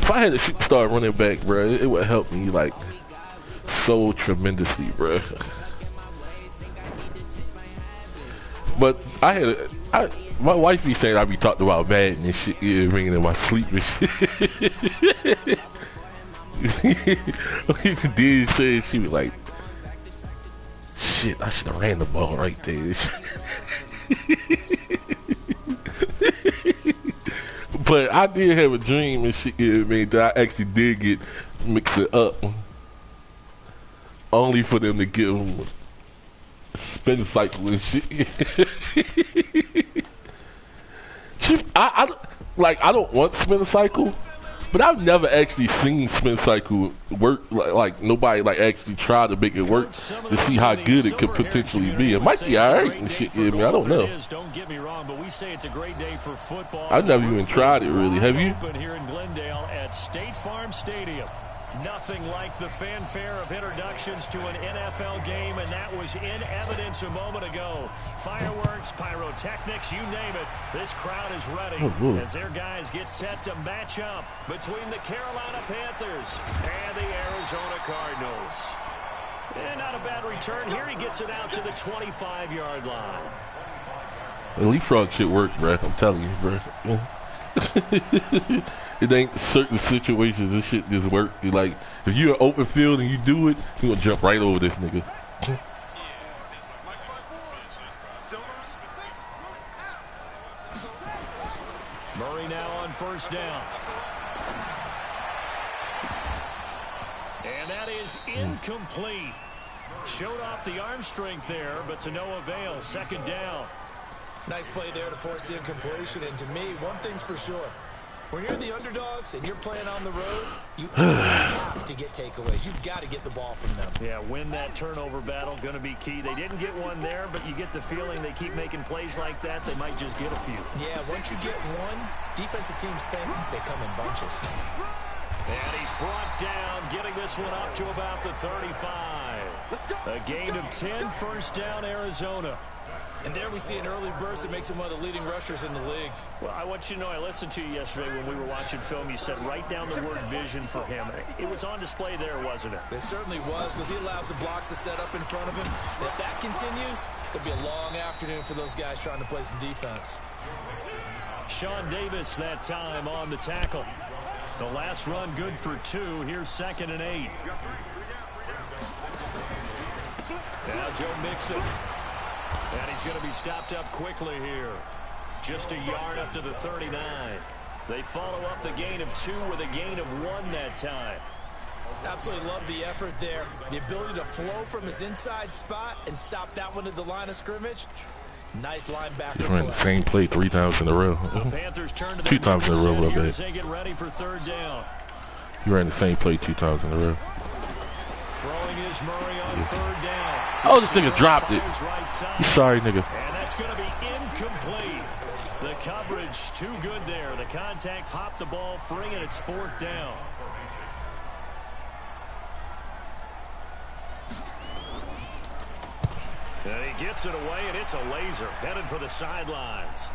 If I had a superstar running back, bro, it would help me like so tremendously, bro. But my wife be saying I be talking about Madden and shit, ringing in my sleep and shit. Did say she was like, shit, I should have ran the ball right there. But I did have a dream and shit, that I actually did get mixed it up. Only for them to give them spin cycle and shit. I don't want spin cycle, but I've never actually seen spin cycle work. Like nobody like actually tried to make it work to see how good it could potentially be. It might be alright and shit. I mean, I don't know. Don't get me wrong, but we say it's a great day for football. I've never even tried it really. Have you? Here in Glendale at State Farm Stadium. Nothing like the fanfare of introductions to an NFL game, and that was in evidence a moment ago. Fireworks, pyrotechnics, you name it. This crowd is ready as their guys get set to match up between the Carolina Panthers and the Arizona Cardinals. And not a bad return here. He gets it out to the 25-yard line. The leapfrog shit worked, bro. I'm telling you, bro. It ain't certain situations. This shit just work. Like if you're an open field and you do it, you gonna jump right over this nigga. Murray now on first down. And that is incomplete. Showed off the arm strength there, but to no avail. Second down. Nice play there to force the incompletion. And to me, one thing's for sure. When you're the underdogs and you're playing on the road, you have to get takeaways. You've got to get the ball from them. Yeah, win that turnover battle, going to be key. They didn't get one there, but you get the feeling they keep making plays like that, they might just get a few. Yeah, once you get one, defensive teams think they come in bunches. And he's brought down, getting this one up to about the 35. A gain of 10, first down, Arizona. And there we see an early burst that makes him one of the leading rushers in the league. Well, I want you to know, I listened to you yesterday when we were watching film. You said write down the word vision for him. It was on display there, wasn't it? It certainly was, because he allows the blocks to set up in front of him. If that continues, there'll be a long afternoon for those guys trying to play some defense. Sean Davis that time on the tackle. The last run good for 2. Here's 2nd and 8. Now Joe Mixon. And he's going to be stopped up quickly here. Just a yard up to the 39. They follow up the gain of 2 with a gain of 1 that time. Absolutely love the effort there. The ability to flow from his inside spot and stop that one at the line of scrimmage. Nice linebacker. He ran the same play 3 times in a row. The Panthers turn to 2 times in a row, okay. They get ready for 3rd down. He ran the same play 2 times in a row. Throwing is Murray on 3rd down. Oh, this nigga dropped it. You sorry, nigga. And that's going to be incomplete. The coverage too good there. The contact popped the ball free, and it's 4th down. And he gets it away, and it's a laser headed for the sidelines.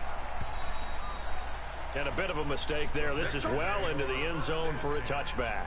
And a bit of a mistake there. This is well into the end zone for a touchback.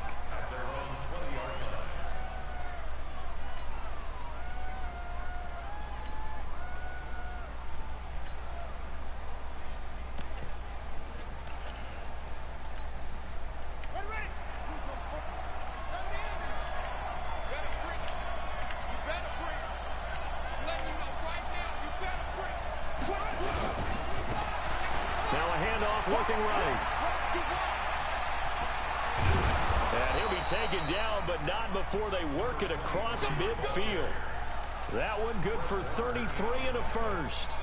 Looking right. And he'll be taken down, but not before they work it across midfield. That one good for 33 and a first.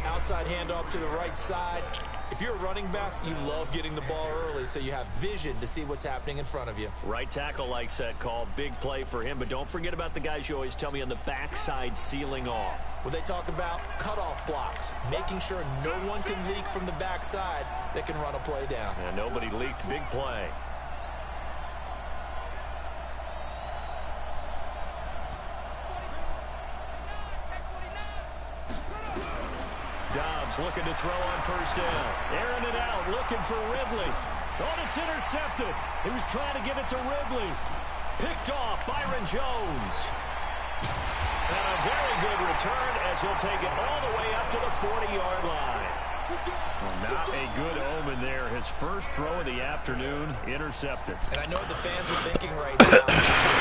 Outside handoff to the right side. If you're a running back, you love getting the ball early so you have vision to see what's happening in front of you. Right tackle likes that call. Big play for him, but don't forget about the guys you always tell me on the backside sealing off. Well, they talk about cutoff blocks, making sure no one can leak from the backside that can run a play down. And nobody leaked. Big play. Dobbs looking to throw on first down. Airing it out, looking for Ridley. Oh, and it's intercepted. He was trying to get it to Ridley. Picked off Byron Jones. And a very good return as he'll take it all the way up to the 40-yard line. Well, not a good omen there. His first throw of the afternoon, intercepted. And I know what the fans are thinking right now.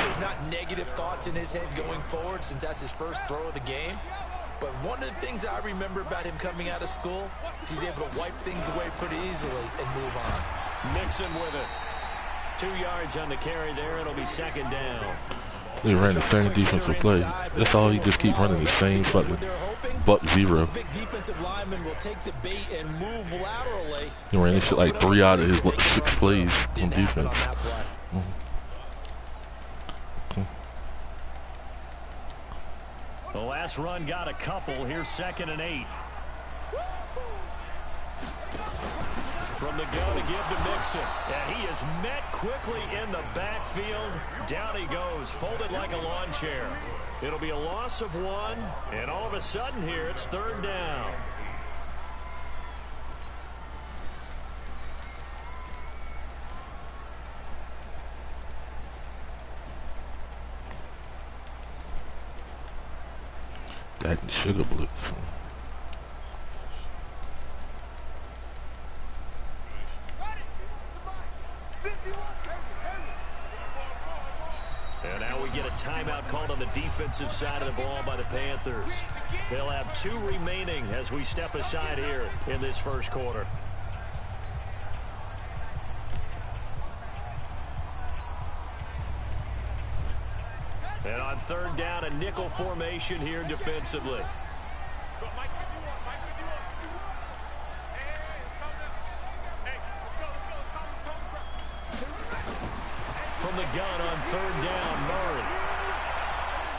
There's not negative thoughts in his head going forward since that's his first throw of the game. But one of the things I remember about him coming out of school is he's able to wipe things away pretty easily and move on. Mixon with it. 2 yards on the carry there. It'll be second down. They ran the same defensive play. That's all. He just keep running the same fucking buck zero. Big defensive lineman will take the bait and move laterally. He ran this shit like 3 out of his 6 plays on defense. The last run got a couple. Here's 2nd and 8. From the gun to give to Mixon. And he is met quickly in the backfield. Down he goes, folded like a lawn chair. It'll be a loss of 1, and all of a sudden here, it's 3rd down. That sugar blitz. And now we get a timeout called on the defensive side of the ball by the Panthers. They'll have 2 remaining as we step aside here in this first quarter. And on 3rd down, a nickel formation here defensively. From the gun on 3rd down, Murray.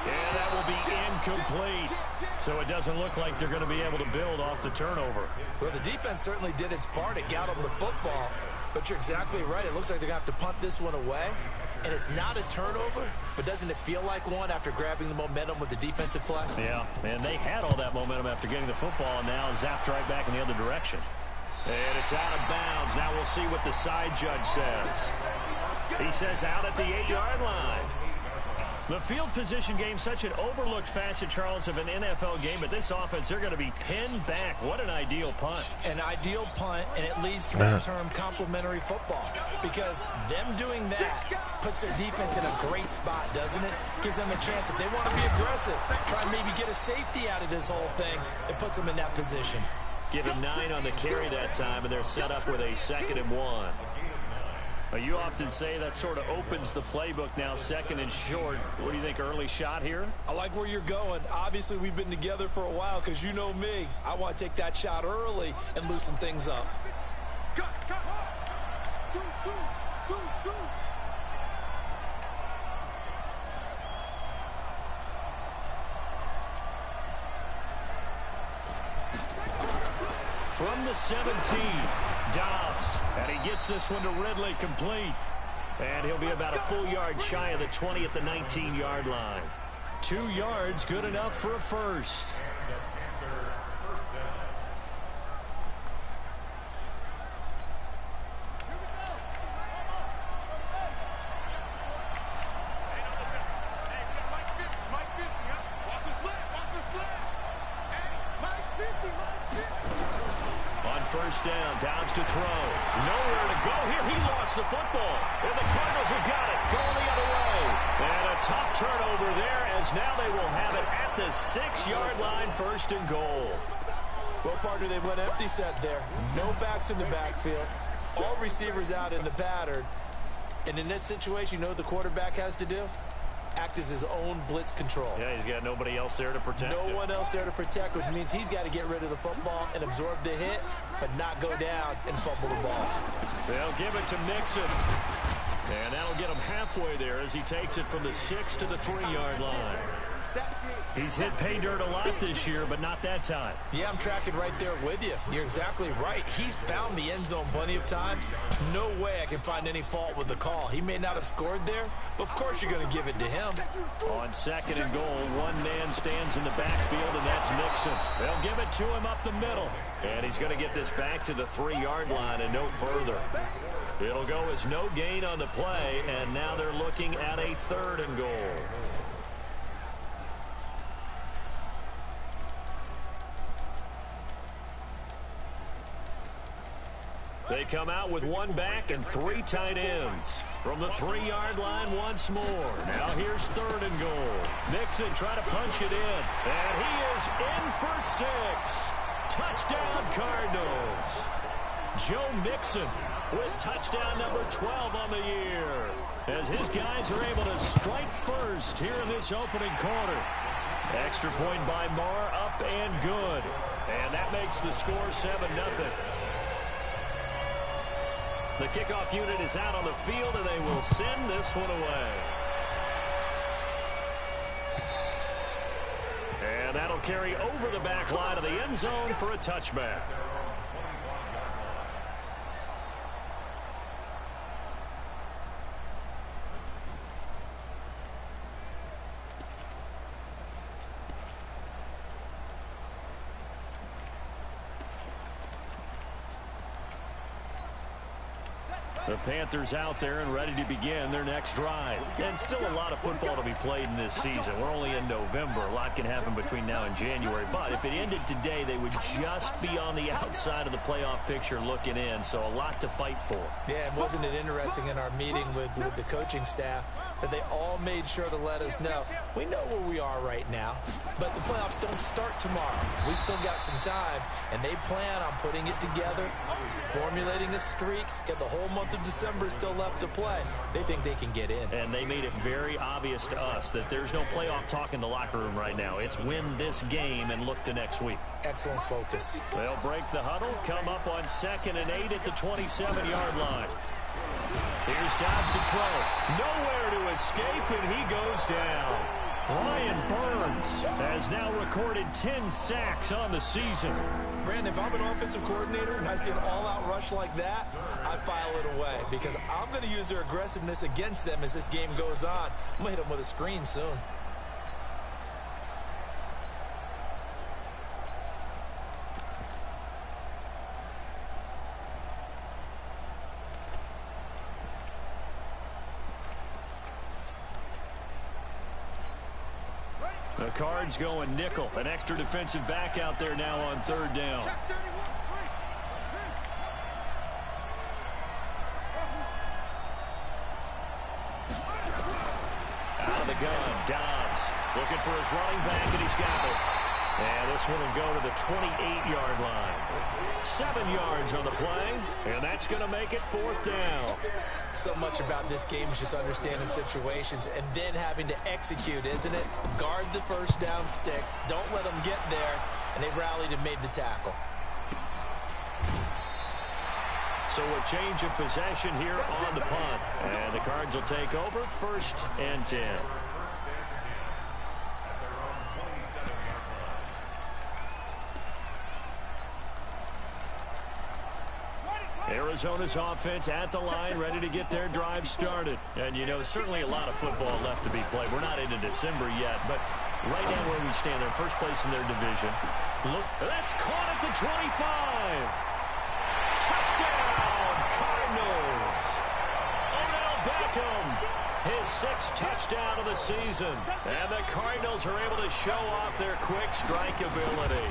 And that will be incomplete. So it doesn't look like they're going to be able to build off the turnover. Well, the defense certainly did its part. It got them the football. But you're exactly right. It looks like they're going to have to punt this one away. And it's not a turnover, but doesn't it feel like one after grabbing the momentum with the defensive play? Yeah, and they had all that momentum after getting the football, and now zapped right back in the other direction. And it's out of bounds. Now we'll see what the side judge says. He says out at the 8-yard line. The field position game, such an overlooked facet, Charles, of an NFL game, but this offense, they're going to be pinned back. What an ideal punt. An ideal punt, and it leads to the term complementary football. Because them doing that puts their defense in a great spot, doesn't it? Gives them a chance. If they want to be aggressive, try and maybe get a safety out of this whole thing, it puts them in that position. Give him 9 on the carry that time, and they're set up with a 2nd and 1. You often say that sort of opens the playbook now, 2nd and short. What do you think, early shot here? I like where you're going. Obviously, we've been together for a while because you know me. I want to take that shot early and loosen things up. From the 17, Dobbs, and he gets this one to Ridley complete. And he'll be about a full yard shy of the 20 at the 19-yard line. 2 yards, good enough for a first. First down, Dobbs to throw. Nowhere to go here. He lost the football. And the Cardinals have got it. Going the other way. And a tough turnover there as now they will have it at the 6-yard line, 1st and goal. Well, partner, they went empty set there. No backs in the backfield. All receivers out in the pattern. And in this situation, you know what the quarterback has to do? Act as his own blitz control. Yeah, he's got nobody else there to protect him. No one else there to protect, which means he's got to get rid of the football and absorb the hit, but not go down and fumble the ball. They'll give it to Mixon. And that'll get him halfway there as he takes it from the 6 to the 3-yard line. He's hit pay dirt a lot this year, but not that time. Yeah, I'm tracking right there with you. You're exactly right. He's found the end zone plenty of times. No way I can find any fault with the call. He may not have scored there, but of course you're going to give it to him. On 2nd and goal, one man stands in the backfield, and that's Mixon. They'll give it to him up the middle. And he's going to get this back to the 3-yard line and no further. It'll go as no gain on the play, and now they're looking at a 3rd and goal. They come out with 1 back and 3 tight ends. From the 3-yard line once more. Now here's 3rd and goal. Mixon trying to punch it in. And he is in for 6. Touchdown Cardinals. Joe Mixon with touchdown number 12 on the year. As his guys are able to strike first here in this opening quarter. Extra point by Marr, up and good. And that makes the score 7-0. The kickoff unit is out on the field, and they will send this one away. And that'll carry over the back line of the end zone for a touchback. The Panthers out there and ready to begin their next drive. And still a lot of football to be played in this season. We're only in November. A lot can happen between now and January. But if it ended today, they would just be on the outside of the playoff picture looking in. So a lot to fight for. Yeah, and wasn't it interesting in our meeting with the coaching staff that they all made sure to let us know, we know where we are right now, but the playoffs don't start tomorrow. We still got some time, and they plan on putting it together, formulating a streak, get the whole month of December still left to play. They think they can get in. And they made it very obvious to us that there's no playoff talk in the locker room right now. It's win this game and look to next week. Excellent focus. They'll break the huddle, come up on 2nd and 8 at the 27-yard line. Here's Dobbs to throw. Nowhere to escape, and he goes down. Brian Burns has now recorded 10 sacks on the season. Brandon, if I'm an offensive coordinator and I see an all-out rush like that, I file it away because I'm going to use their aggressiveness against them as this game goes on. I'm going to hit them with a screen soon. The Cards going nickel. An extra defensive back out there now on 3rd down. Out of the gun, Dobbs looking for his running back, and he's got it. And this one will go to the 28-yard line. 7 yards on the play, and that's going to make it 4th down. So much about this game is just understanding situations and then having to execute, isn't it? Guard the first down sticks. Don't let them get there. And they rallied and made the tackle. So a change of possession here on the punt. And the Cards will take over 1st and 10. Arizona's offense at the line, ready to get their drive started. And, you know, certainly a lot of football left to be played. We're not into December yet, but right now where we stand, they're first place in their division. Look, that's caught at the 25. Touchdown, Cardinals. Odell Beckham, his 6th touchdown of the season. And the Cardinals are able to show off their quick strike ability.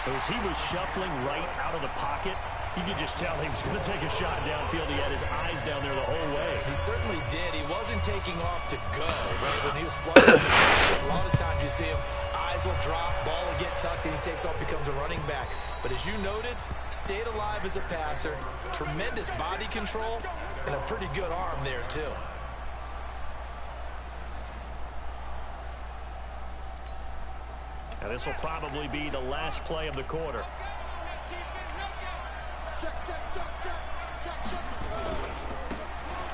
As he was shuffling right out of the pocket, you could just tell he was going to take a shot downfield. He had his eyes down there the whole way. He certainly did. He wasn't taking off to go, right? When he was flushing the pocket, a lot of times you see him, eyes will drop, ball will get tucked, and he takes off, becomes a running back. But as you noted, stayed alive as a passer, tremendous body control, and a pretty good arm there, too. And this will probably be the last play of the quarter.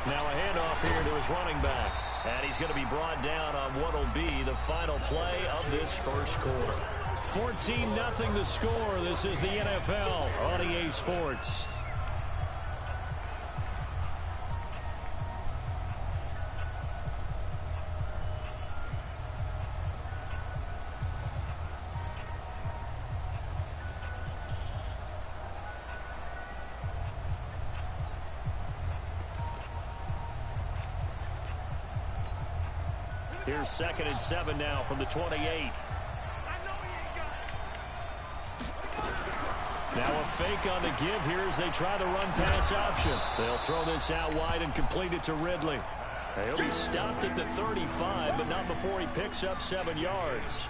Now a handoff here to his running back. And he's going to be brought down on what will be the final play of this first quarter. 14-0 the score. This is the NFL on EA Sports. Here's 2nd and 7 now from the 28. Now a fake on the give here as they try the run-pass option. They'll throw this out wide and complete it to Ridley. He'll be stopped at the 35, but not before he picks up 7 yards.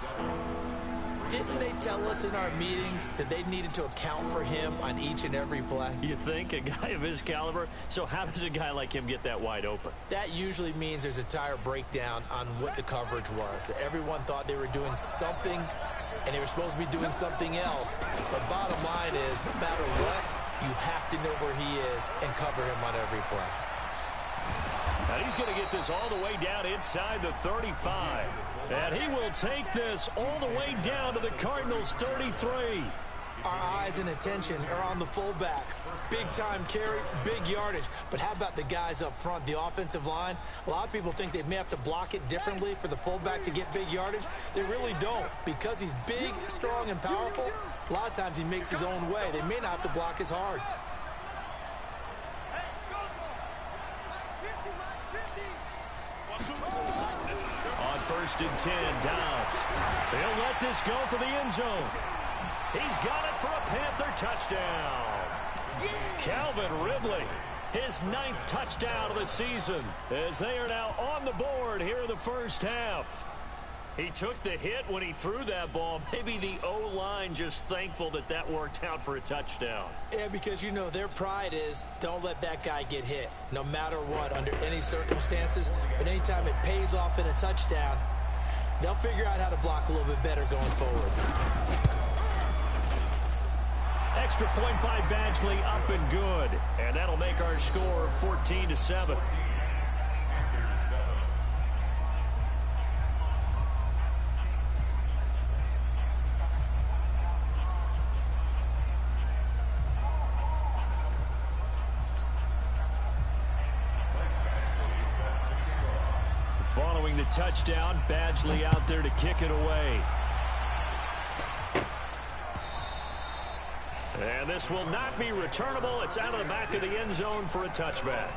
Didn't they tell us in our meetings that they needed to account for him on each and every play? You think? A guy of his caliber? So how does a guy like him get that wide open? That usually means there's a tire breakdown on what the coverage was. That everyone thought they were doing something, and they were supposed to be doing something else. But bottom line is, no matter what, you have to know where he is and cover him on every play. And he's going to get this all the way down inside the 35. And he will take this all the way down to the Cardinals' 33. Our eyes and attention are on the fullback. Big-time carry, big yardage. But how about the guys up front, the offensive line? A lot of people think they may have to block it differently for the fullback to get big yardage. They really don't. Because he's big, strong, and powerful, a lot of times he makes his own way. They may not have to block as hard. On 1st and 10, Downs. They'll let this go for the end zone. He's got it for a Panther touchdown. Calvin Ridley, his 9th touchdown of the season, as they are now on the board here in the first half. He took the hit when he threw that ball. Maybe the O-line just thankful that that worked out for a touchdown. Yeah, because, you know, their pride is don't let that guy get hit, no matter what, under any circumstances. But anytime it pays off in a touchdown, they'll figure out how to block a little bit better going forward. Extra point by Badgley, up and good. And that'll make our score 14-7. Following the touchdown, Badgley out there to kick it away. And this will not be returnable. It's out of the back of the end zone for a touchback.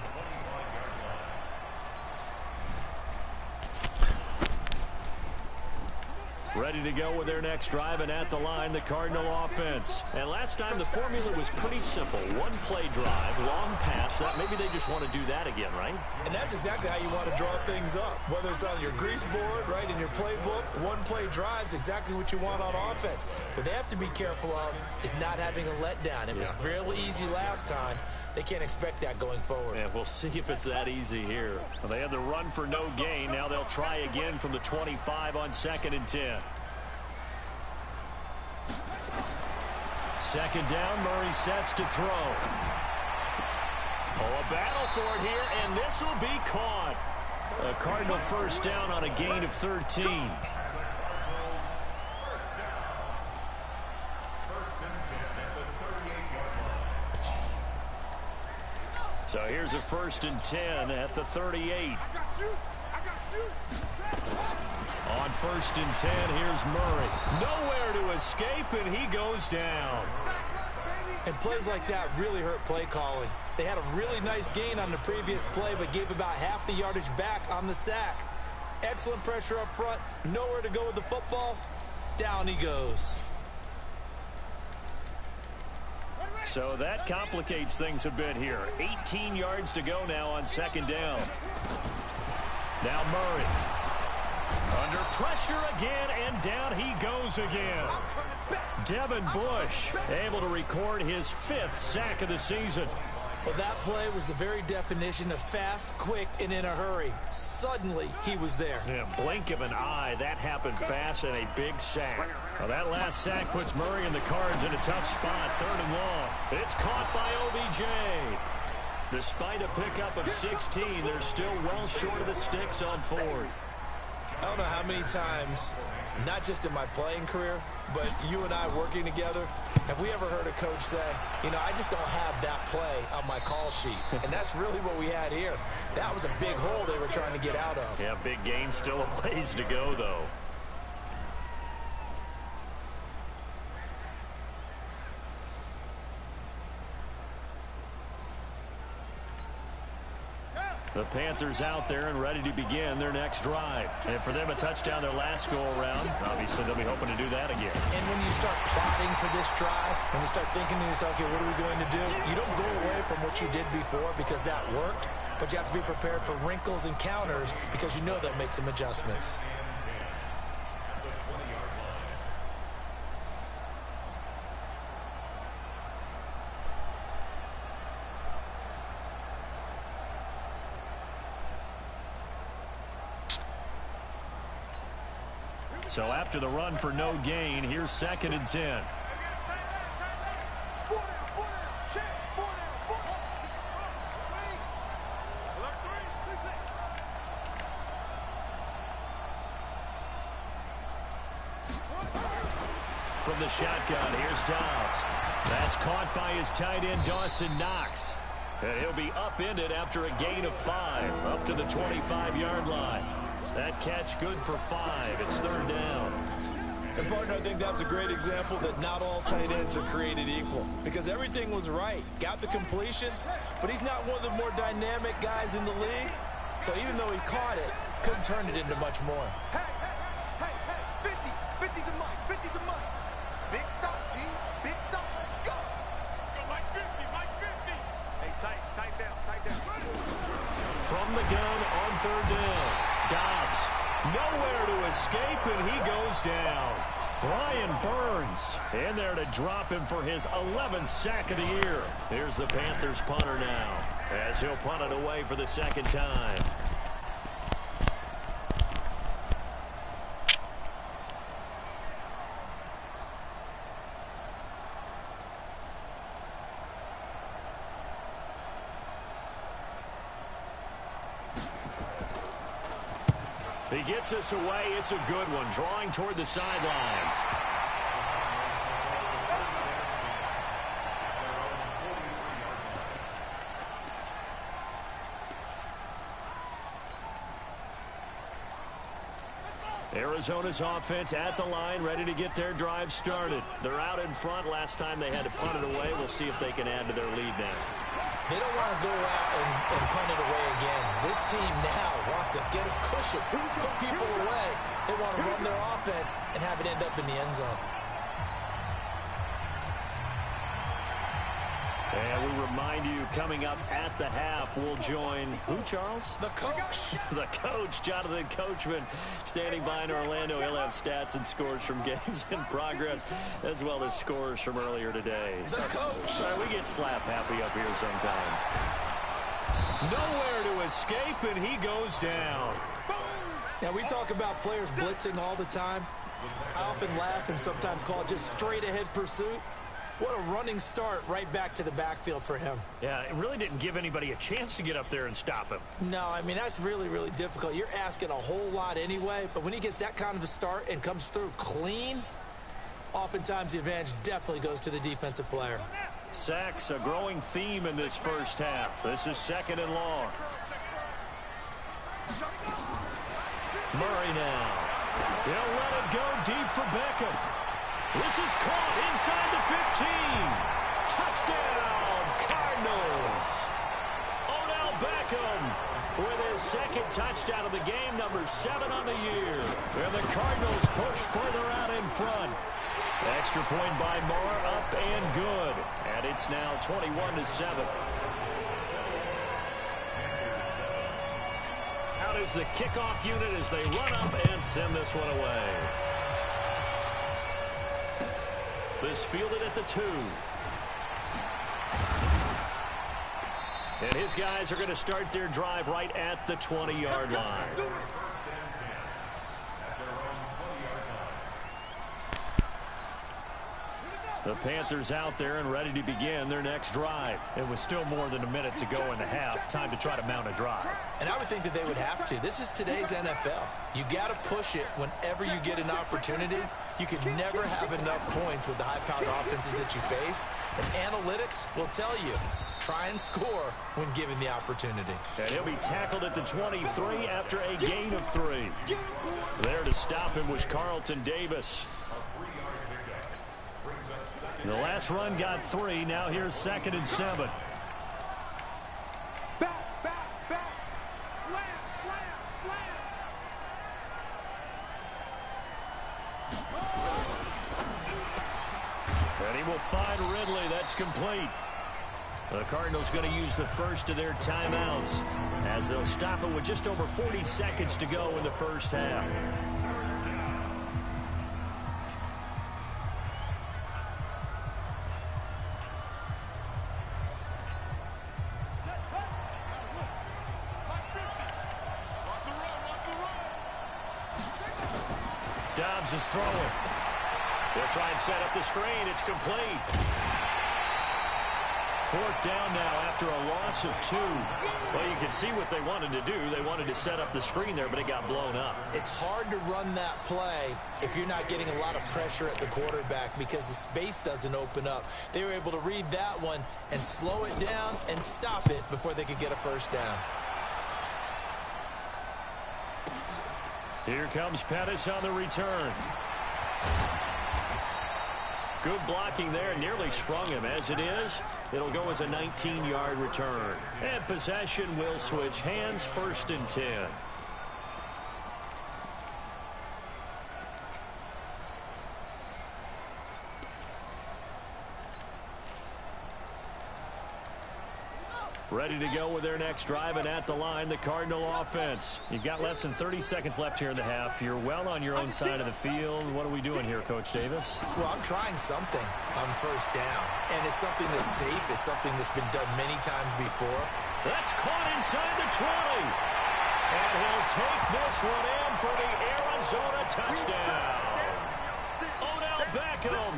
Ready to go with their next drive, and at the line, the Cardinal offense. And last time, the formula was pretty simple. One play drive, long pass. Maybe they just want to do that again, right? And that's exactly how you want to draw things up. Whether it's on your grease board, right, in your playbook, one play drive's exactly what you want on offense. What they have to be careful of is not having a letdown. It was real easy last time. They can't expect that going forward. And we'll see if it's that easy here. Well, they had the run for no gain. Now they'll try again from the 25 on 2nd and 10. 2nd down, Murray sets to throw. Oh, a battle for it here, and this will be caught. A Cardinal first down on a gain of 13. So here's a 1st and 10 at the 38. On 1st and 10, here's Murray. Nowhere to escape, and he goes down. And plays like that really hurt play calling. They had a really nice gain on the previous play, but gave about half the yardage back on the sack. Excellent pressure up front. Nowhere to go with the football. Down he goes. So that complicates things a bit here. 18 yards to go now on 2nd down. Now Murray. Under pressure again, and down he goes again. Devin Bush able to record his 5th sack of the season. Well, that play was the very definition of fast, quick, and in a hurry. Suddenly, he was there. Yeah, blink of an eye. That happened fast and a big sack. Well, that last sack puts Murray and the Cards in a tough spot. 3rd and long. It's caught by OBJ. Despite a pickup of 16, they're still well short of the sticks on 4th. I don't know how many times, not just in my playing career, but you and I working together, have we ever heard a coach say, you know, I just don't have that play on my call sheet. And that's really what we had here. That was a big hole they were trying to get out of. Yeah, big gain, still a ways to go, though. The Panthers out there and ready to begin their next drive. And for them, a touchdown their last go-around. Obviously, they'll be hoping to do that again. And when you start plotting for this drive, when you start thinking to yourself, okay, what are we going to do? You don't go away from what you did before because that worked, but you have to be prepared for wrinkles and counters because you know they'll make some adjustments. So after the run for no gain, here's 2nd and 10. From the shotgun, here's Dobbs. That's caught by his tight end, Dawson Knox. And he'll be upended after a gain of 5, up to the 25-yard line. That catch good for 5. It's 3rd down. And, partner, I think that's a great example that not all tight ends are created equal because everything was right. Got the completion, but he's not one of the more dynamic guys in the league. So even though he caught it, couldn't turn it into much more. Hey, 50 to Mike, 50 to Mike. Big stop, D. Big stop, let's go. Go, Mike 50. Hey, tight down. From the gun on 3rd down. Dobbs, nowhere to escape, and he goes down. Brian Burns in there to drop him for his 11th sack of the year. Here's the Panthers punter now, as he'll punt it away for the 2nd time. He gets us away. It's a good one. Drawing toward the sidelines. Arizona's offense at the line, ready to get their drive started. They're out in front. Last time they had to punt it away. We'll see if they can add to their lead now. They don't want to go out and punt it away again. This team now wants to get a cushion, put people away. They want to run their offense and have it end up in the end zone. And we remind you, coming up at the half, we'll join who, Charles? The coach. The coach, Jonathan Coachman, standing by in Orlando. He'll have stats and scores from games in progress, as well as scores from earlier today. The coach. We get slap happy up here sometimes. Nowhere to escape, and he goes down. Now, we talk about players blitzing all the time. I often laugh and sometimes call it just straight-ahead pursuit. What a running start right back to the backfield for him. Yeah, it really didn't give anybody a chance to get up there and stop him. No, I mean, that's really, really difficult. You're asking a whole lot anyway, but when he gets that kind of a start and comes through clean, oftentimes the advantage definitely goes to the defensive player. Sacks, a growing theme in this first half. This is 2nd and long. Murray now. He'll let it go deep for Beckham. This is caught inside the 15. Touchdown, Cardinals. Odell Beckham with his 2nd touchdown of the game, number 7 on the year. And the Cardinals push further out in front. Extra point by Moore, up and good. And it's now 21-7. Out is the kickoff unit as they run up and send this one away. This fielded at the 2. And his guys are going to start their drive right at the 20-yard line. The Panthers out there and ready to begin their next drive. It was still more than a minute to go in the half. Time to try to mount a drive. And I would think that they would have to. This is today's NFL. You got to push it whenever you get an opportunity. You can never have enough points with the high-powered offenses that you face. And analytics will tell you, try and score when given the opportunity. And he'll be tackled at the 23 after a gain of 3. There to stop him was Carlton Davis. The last run got 3. Now here's 2nd and 7. find Ridley. That's complete. The Cardinals going to use the first of their timeouts as they'll stop it with just over 40 seconds to go in the first half. Dobbs is throwing. They'll try and set up the screen. It's complete. Fourth down now after a loss of 2. Well, you can see what they wanted to do. They wanted to set up the screen there, but it got blown up. It's hard to run that play if you're not getting a lot of pressure at the quarterback because the space doesn't open up. They were able to read that one and slow it down and stop it before they could get a first down. Here comes Pettis on the return. Good blocking there. Nearly sprung him. As it is, it'll go as a 19-yard return. And possession will switch hands, 1st and 10. Ready to go with their next drive, and at the line, the Cardinal offense. You've got less than 30 seconds left here in the half. You're well on your own side of the field. What are we doing here, Coach Davis? Well, I'm trying something on first down, and it's something that's safe. It's something that's been done many times before. That's caught inside the 20. And he'll take this one in for the Arizona touchdown. Odell Beckham.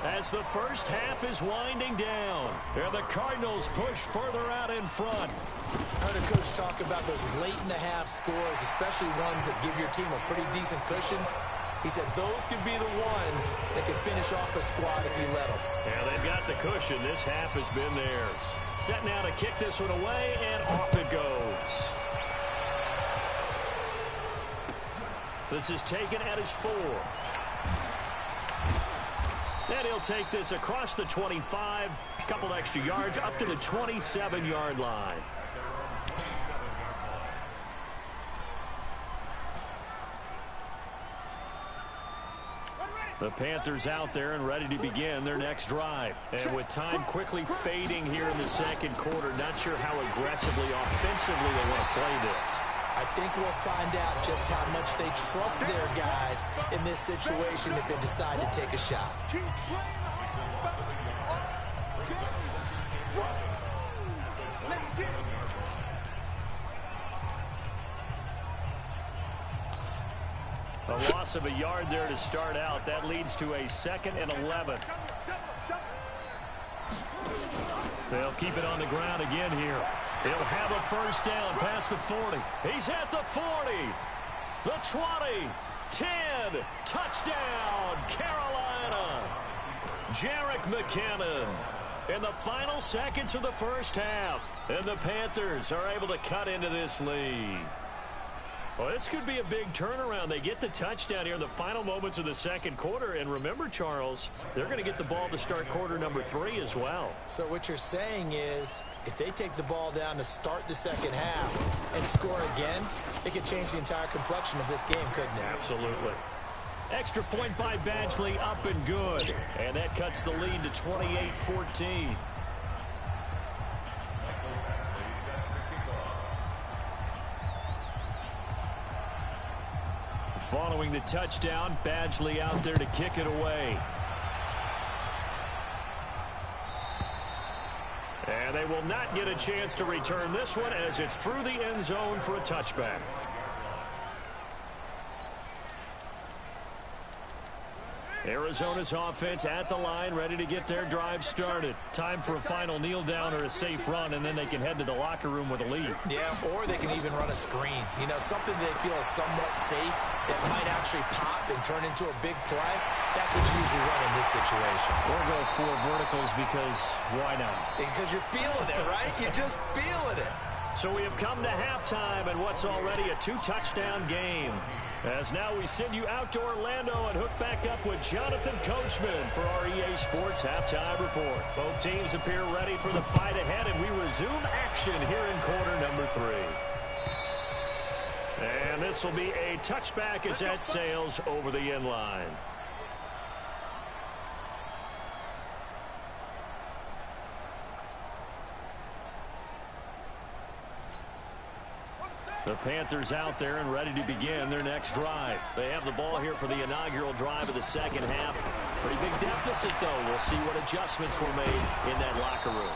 As the first half is winding down. And the Cardinals push further out in front. I heard a coach talk about those late-in-the-half scores, especially ones that give your team a pretty decent cushion. He said those could be the ones that can finish off a squad if you let them. Yeah, they've got the cushion. This half has been theirs. Set now to kick this one away, and off it goes. This is taken at his 4. And he'll take this across the 25, a couple extra yards up to the 27-yard line. The Panthers out there and ready to begin their next drive. And with time quickly fading here in the second quarter, not sure how aggressively, offensively they want to play this. I think we'll find out just how much they trust their guys in this situation if they decide to take a shot. A loss of a yard there to start out. That leads to a 2nd and 11. They'll keep it on the ground again here. He'll have a first down past the 40. He's at the 40. The 20. 10. Touchdown, Carolina. Jerick McKinnon in the final seconds of the first half. And the Panthers are able to cut into this lead. Well, this could be a big turnaround. They get the touchdown here in the final moments of the second quarter. And remember, Charles, they're going to get the ball to start quarter number 3 as well. So what you're saying is if they take the ball down to start the second half and score again, it could change the entire complexion of this game, couldn't it? Absolutely. Extra point by Badgley, up and good. And that cuts the lead to 28-14. Following the touchdown, Badgley out there to kick it away. And they will not get a chance to return this one as it's through the end zone for a touchback. Arizona's offense at the line, ready to get their drive started. Time for a final kneel down or a safe run, and then they can head to the locker room with a lead. Yeah, or they can even run a screen. You know, something they feel is somewhat safe that might actually pop and turn into a big play. That's what you usually run in this situation. Or go 4 verticals because why not? Because you're feeling it, right? You're just feeling it. So we have come to halftime and what's already a 2-touchdown game. As now we send you out to Orlando and hook back up with Jonathan Coachman for our EA Sports Halftime Report. Both teams appear ready for the fight ahead, and we resume action here in quarter number 3. And this will be a touchback as that sails over the end line. The Panthers out there and ready to begin their next drive. They have the ball here for the inaugural drive of the second half. Pretty big deficit, though. We'll see what adjustments were made in that locker room.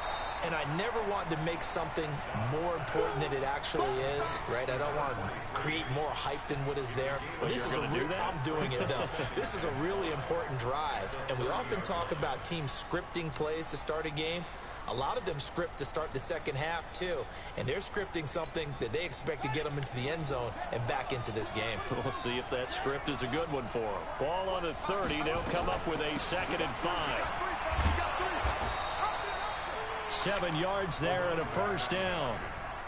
And I never want to make something more important than it actually is, right? I don't want to create more hype than what is there. But this is I'm doing it, though. This is a really important drive. And we often talk about teams scripting plays to start a game. A lot of them script to start the second half, too. And they're scripting something that they expect to get them into the end zone and back into this game. We'll see if that script is a good one for them. Ball on the 30. They'll come up with a 2nd and 5. 7 yards there and a first down.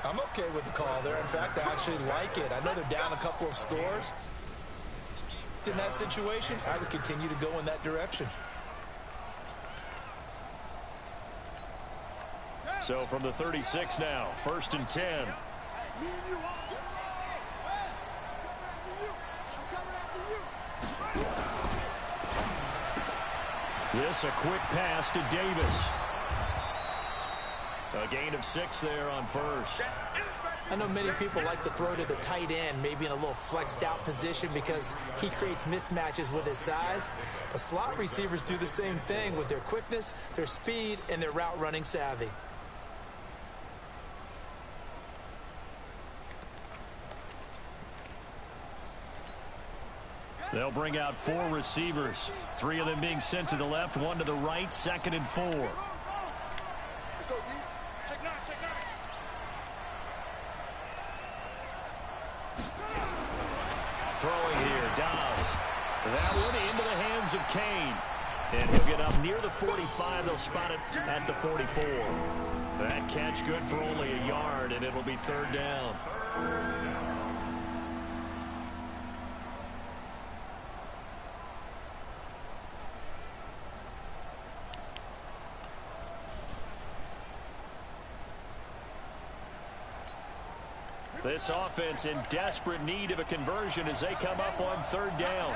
I'm okay with the call there. In fact, I actually like it. I know they're down a couple of scores. In that situation, I would continue to go in that direction. So from the 36 now, 1st and 10. This a quick pass to Davis. A gain of 6 there on first. I know many people like to throw to the tight end, maybe in a little flexed out position because he creates mismatches with his size. But slot receivers do the same thing with their quickness, their speed, and their route running savvy. They'll bring out 4 receivers. 3 of them being sent to the left, 1 to the right, 2nd and 4. Let's go, D. Check 9, check 9. Throwing here, Dobbs. That one into the hands of Kane. And he'll get up near the 45. They'll spot it at the 44. That catch good for only a yard, and it'll be 3rd down. This offense in desperate need of a conversion as they come up on 3rd down.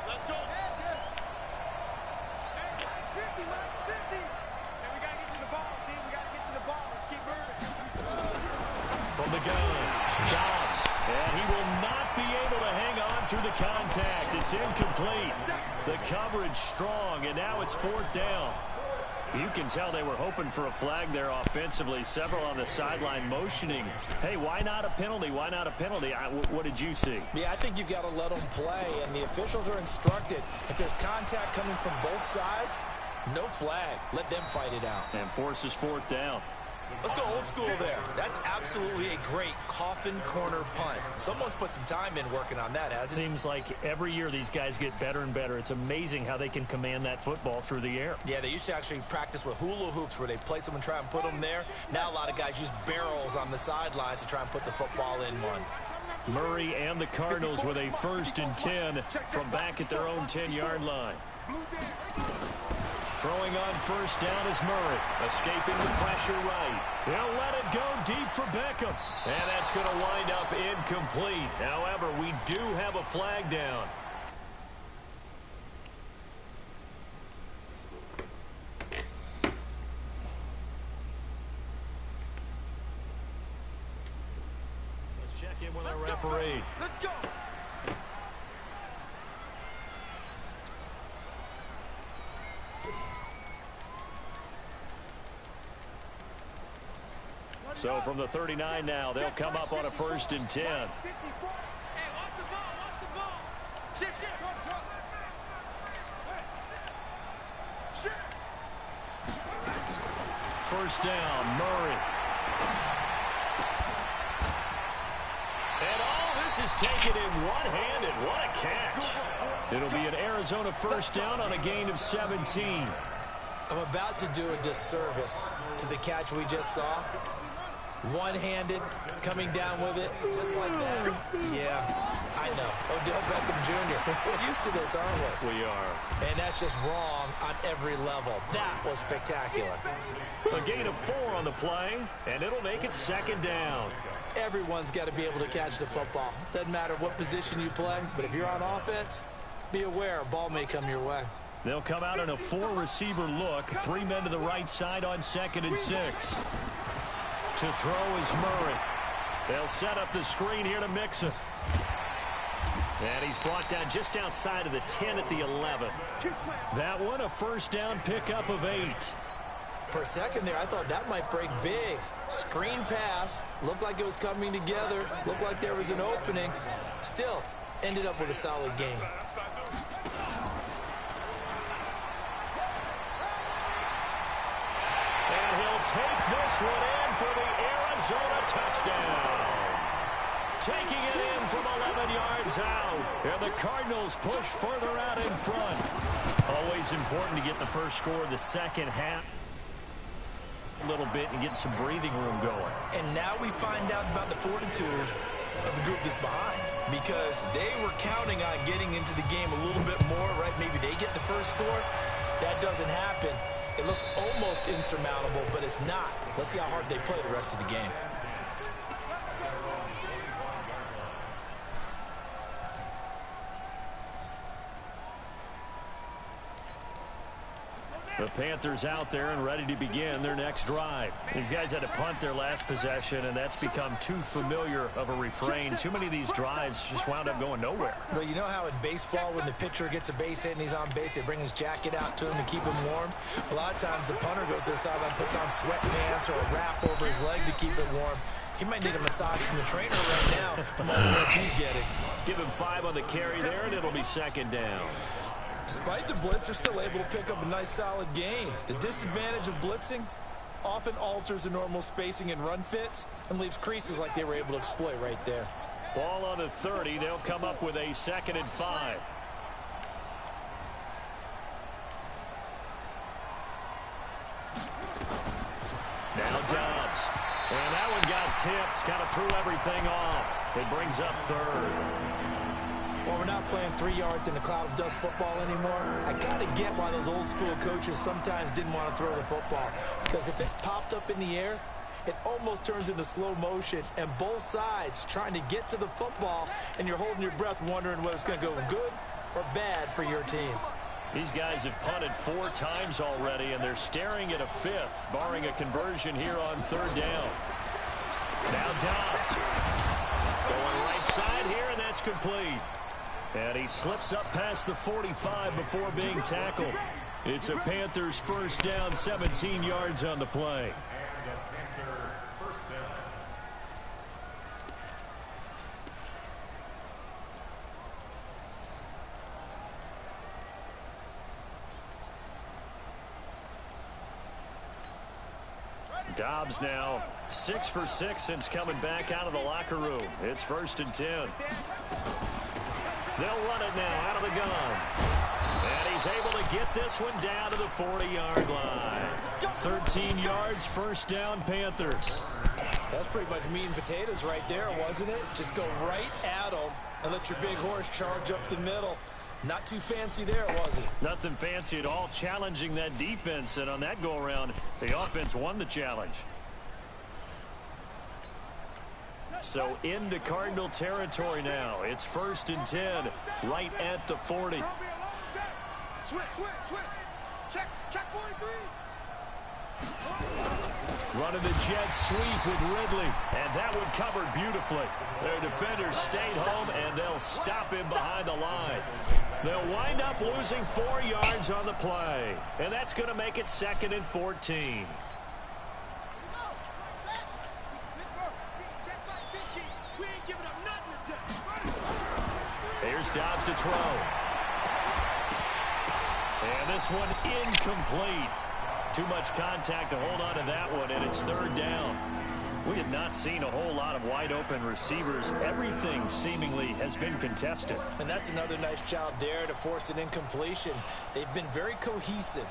Let's go. Max 50, Max 50. And we got to get to the ball, team. We got to get to the ball. Let's keep moving. From the gun, Dobbs. And he will not be able to hang on through the contact. It's incomplete. The coverage strong, and now it's 4th down. You can tell they were hoping for a flag there offensively. Several on the sideline motioning. Hey, why not a penalty? Why not a penalty? What did you see? Yeah, I think you've got to let them play, and the officials are instructed. If there's contact coming from both sides, no flag. Let them fight it out. And forces 4th down. Let's go old school there. That's absolutely a great coffin corner punt. Someone's put some time in working on that, hasn't it? Seems like every year these guys get better and better. It's amazing how they can command that football through the air. Yeah, they used to actually practice with hula hoops where they place them and try and put them there. Now a lot of guys use barrels on the sidelines to try and put the football in one. Murray and the Cardinals with a 1st and 10 from back at their own 10-yard line. Throwing on 1st down is Murray. Escaping the pressure right. He'll let it go deep for Beckham. And that's going to wind up incomplete. However, we do have a flag down. Let's check in with our referee. Let's go. So from the 39 now, they'll come up on a 1st and 10. Hey, watch the ball, watch the ball. Shit. First down, Murray. And all this is taken in one-handed. What a catch. It'll be an Arizona 1st down on a gain of 17. I'm about to do a disservice to the catch we just saw. One-handed, coming down with it, just like that. Yeah, I know. Odell Beckham Jr. We're used to this, aren't we? We are. And that's just wrong on every level. That was spectacular. A gain of 4 on the play, and it'll make it 2nd down. Everyone's got to be able to catch the football. Doesn't matter what position you play, but if you're on offense, be aware a ball may come your way. They'll come out in a 4-receiver look. 3 men to the right side on 2nd and 6. To throw is Murray. They'll set up the screen here to Mixon. And he's brought down just outside of the 10 at the 11. That one a first down pickup of 8. For a second there, I thought that might break big. Screen pass. Looked like it was coming together. Looked like there was an opening. Still, ended up with a solid game. And he'll take this one in for the Arizona touchdown. Taking it in from 11 yards out. And the Cardinals push further out in front. Always important to get the first score of the second half a little bit and get some breathing room going. And now we find out about the fortitude of the group that's behind, because they were counting on getting into the game a little bit more, right? Maybe they get the first score. That doesn't happen. It looks almost insurmountable, but it's not. Let's see how hard they play the rest of the game. The Panthers out there and ready to begin their next drive. These guys had to punt their last possession, and that's become too familiar of a refrain. Too many of these drives just wound up going nowhere. Well, you know how in baseball, when the pitcher gets a base hit and he's on base, they bring his jacket out to him to keep him warm? A lot of times the punter goes to the sideline, puts on sweatpants or a wrap over his leg to keep it warm. He might need a massage from the trainer right now from all the work he's getting. Give him 5 on the carry there, and it'll be second down. Despite the blitz, they're still able to pick up a nice, solid gain. The disadvantage of blitzing often alters the normal spacing and run fits and leaves creases like they were able to exploit right there. Ball on the 30. They'll come up with a 2nd and 5. Now Dobbs. And that one got tipped. Kind of threw everything off. It brings up 3rd. Well, we're not playing 3 yards in a cloud of dust football anymore. I kind of get why those old school coaches sometimes didn't want to throw the football. Because if it's popped up in the air, it almost turns into slow motion. And both sides trying to get to the football, and you're holding your breath wondering whether it's going to go good or bad for your team. These guys have punted 4 times already, and they're staring at a 5th, barring a conversion here on 3rd down. Now Dobbs. Going right side here, and that's complete. And he slips up past the 45 before being tackled. It's a Panthers first down, 17 yards on the play. Dobbs now 6 for 6 since coming back out of the locker room. It's 1st and 10. They'll run it now out of the gun. And he's able to get this one down to the 40-yard line. 13 yards, first down, Panthers. That's pretty much meat and potatoes right there, wasn't it? Just go right at them and let your big horse charge up the middle. Not too fancy there, was it? Nothing fancy at all, challenging that defense. And on that go-around, the offense won the challenge. So into Cardinal territory now. It's 1st and 10, right at the 40. Switch. Check 43. Running the jet sweep with Ridley. And that one covered beautifully. Their defenders stayed home, and they'll stop him behind the line. They'll wind up losing 4 yards on the play. And that's going to make it 2nd and 14. Here's Dobbs to throw. And this one incomplete. Too much contact to hold on to that one, and it's 3rd down. We have not seen a whole lot of wide-open receivers. Everything seemingly has been contested. And that's another nice job there to force an incompletion. They've been very cohesive,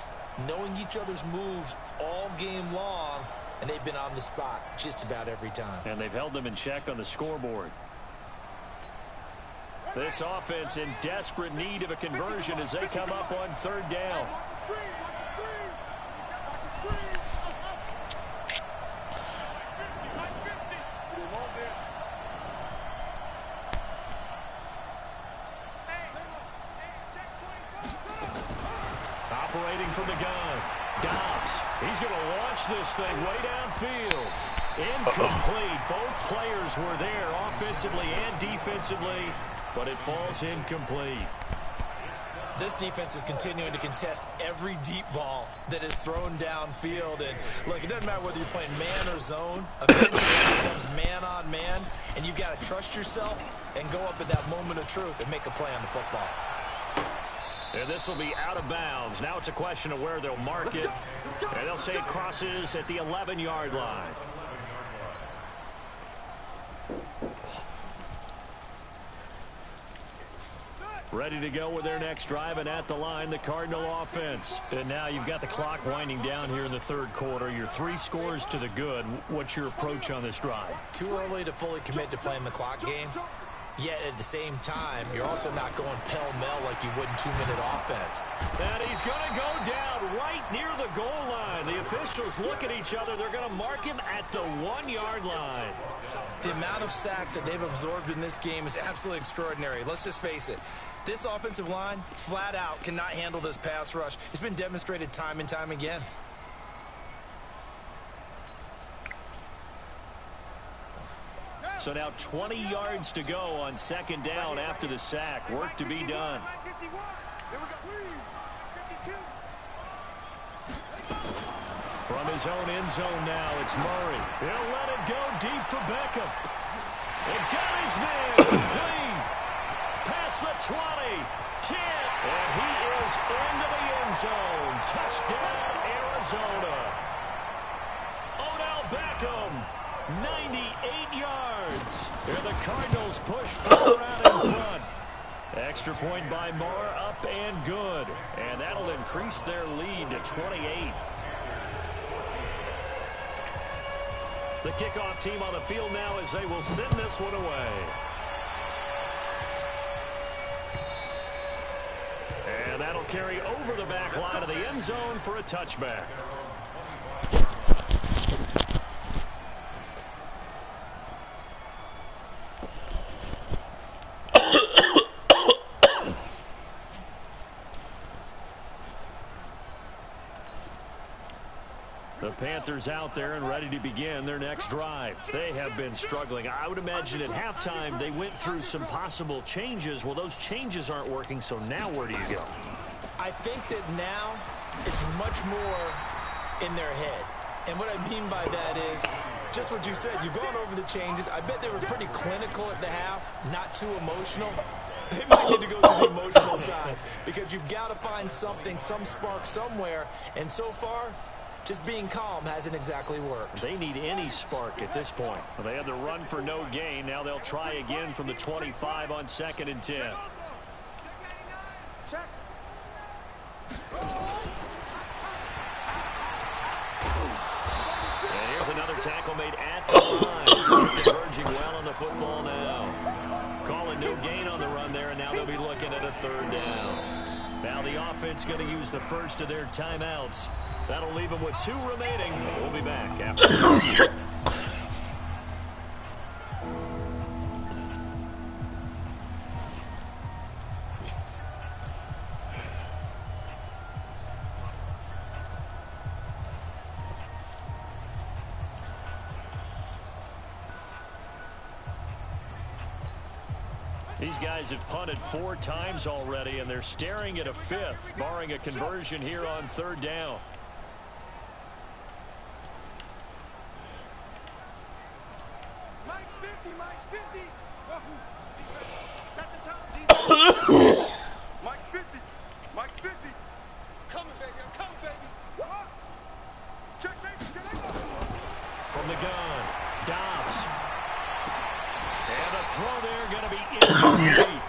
knowing each other's moves all game long, and they've been on the spot just about every time. And they've held them in check on the scoreboard. This offense in desperate need of a conversion as they come up on 3rd down. Operating from the gun. Dobbs. He's going to launch this thing way downfield. Incomplete. Both players were there offensively and defensively, but it falls incomplete. This defense is continuing to contest every deep ball that is thrown downfield. And look, it doesn't matter whether you're playing man or zone. Eventually it becomes man on man, and you've got to trust yourself and go up at that moment of truth and make a play on the football. And this will be out of bounds. Now it's a question of where they'll mark it. And they'll say it crosses at the 11-yard line. Ready to go with their next drive, and at the line, the Cardinal offense. And now you've got the clock winding down here in the third quarter. You're 3 scores to the good. What's your approach on this drive? Too early to fully commit to playing the clock game. Yet at the same time, you're also not going pell-mell like you would in 2-minute offense. And he's going to go down right near the goal line. The officials look at each other. They're going to mark him at the 1-yard line. The amount of sacks that they've absorbed in this game is absolutely extraordinary. Let's just face it. This offensive line, flat out, cannot handle this pass rush. It's been demonstrated time and time again. So now 20 yards to go on second down after the sack. Work to be done. From his own end zone now, it's Murray. He'll let it go deep for Beckham. It got his man clean. Past the 20, 10, and he is into the end zone. Touchdown, Arizona. Odell Beckham, 98 yards. And the Cardinals push 4 out in front. Extra point by Moore, up and good. And that'll increase their lead to 28. The kickoff team on the field now as they will send this one away. And that'll carry over the back line of the end zone for a touchback. The Panthers out there and ready to begin their next drive. They have been struggling. I would imagine at halftime they went through some possible changes. Well, those changes aren't working, so now where do you go? I think that now it's much more in their head. And what I mean by that is just what you said. You've gone over the changes. I bet they were pretty clinical at the half, not too emotional. They might need to go to the emotional side because you've got to find something, some spark somewhere. And so far, just being calm hasn't exactly worked. They need any spark at this point. Well, they had the run for no gain. Now they'll try again from the 25 on 2nd and 10. And here's another tackle made at the line. So converging well on the football now. Calling no gain on the run there, and now they'll be looking at a 3rd down. Now the offense going to use the first of their timeouts. That'll leave them with 2 remaining. We'll be back after this. These guys have punted 4 times already, and they're staring at a 5th, barring a conversion here on 3rd down. Mike's 50. Set the top. Mike's 50. Mike's 50. Coming, baby. I'm coming, baby. Check, From the gun, Dobbs. And the throw there going to be incomplete.